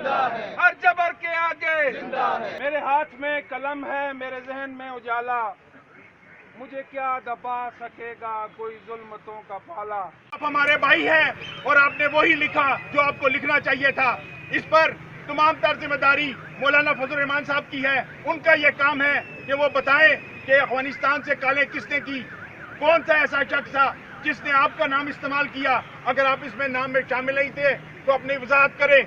ہر جبر کے آگے میرے ہاتھ میں قلم ہے، میرے ذہن میں اجالا، مجھے کیا دبا سکے گا کوئی ظلمتوں کا پالا۔ آپ ہمارے بھائی ہیں اور آپ نے وہی لکھا جو آپ کو لکھنا چاہیے تھا۔ اس پر تمام تر ذمہ داری مولانا فضل الرحمان صاحب کی ہے۔ ان کا یہ کام ہے کہ وہ بتائیں کہ افغانستان سے کالیں کس نے کی، کون سا ایسا شخص تھا جس نے آپ کا نام استعمال کیا۔ اگر آپ اس میں نام میں شامل نہیں تھے تو اپنی وضاحت کریں۔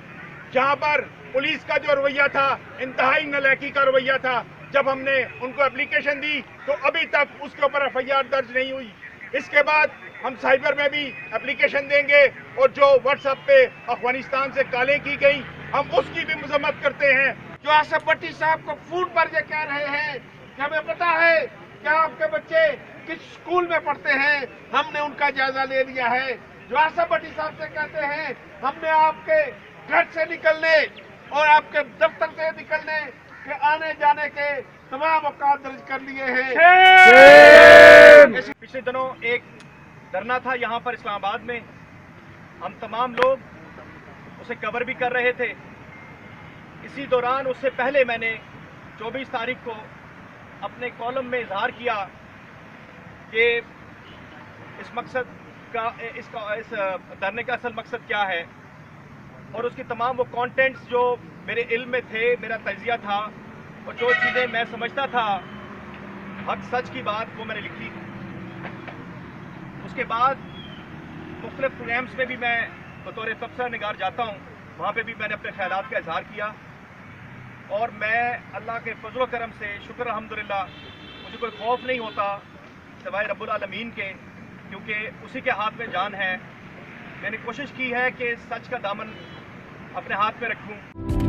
جہاں پر پولیس کا جو رویہ تھا انتہائی نالاکی کا رویہ تھا، جب ہم نے ان کو اپلیکیشن دی تو ابھی تک اس کے اوپر ایف آئی آر درج نہیں ہوئی۔ اس کے بعد ہم سائبر میں بھی اپلیکیشن دیں گے، اور جو واٹس ایپ پہ افغانستان سے کالیں کی گئی ہم اس کی بھی مذمت کرتے ہیں۔ جو آصف بھٹی صاحب کو فون پر یہ کہہ رہے ہیں کہ ہمیں پتا ہے کہ آپ کے بچے کس اسکول میں پڑھتے ہیں، ہم نے ان کا جائزہ لے لیا ہے۔ جو آصف بھٹی صاحب سے کہتے ہیں ہم نے آپ کے گھر سے نکلنے اور آپ کے دفتر سے نکلنے کے آنے جانے کے تمام اوقات درج کر لیے ہیں۔ پچھلے دنوں ایک دھرنا تھا یہاں پر اسلام آباد میں، ہم تمام لوگ اسے کور بھی کر رہے تھے۔ اسی دوران اس سے پہلے میں نے 24 تاریخ کو اپنے کالم میں اظہار کیا کہ اس مقصد کا اس دھرنے کا اصل مقصد کیا ہے، اور اس کے تمام وہ کانٹینٹس جو میرے علم میں تھے، میرا تجزیہ تھا، اور جو چیزیں میں سمجھتا تھا حق سچ کی بات، وہ میں نے لکھی۔ اس کے بعد مختلف پروگرامز میں بھی میں بطور تبصرہ نگار جاتا ہوں، وہاں پہ بھی میں نے اپنے خیالات کا اظہار کیا، اور میں اللہ کے فضل و کرم سے شکر الحمدللہ مجھے کوئی خوف نہیں ہوتا سوائے رب العالمین کے، کیونکہ اسی کے ہاتھ میں جان ہے۔ میں نے کوشش کی ہے کہ سچ کا دامن اپنے ہاتھ میں رکھوں۔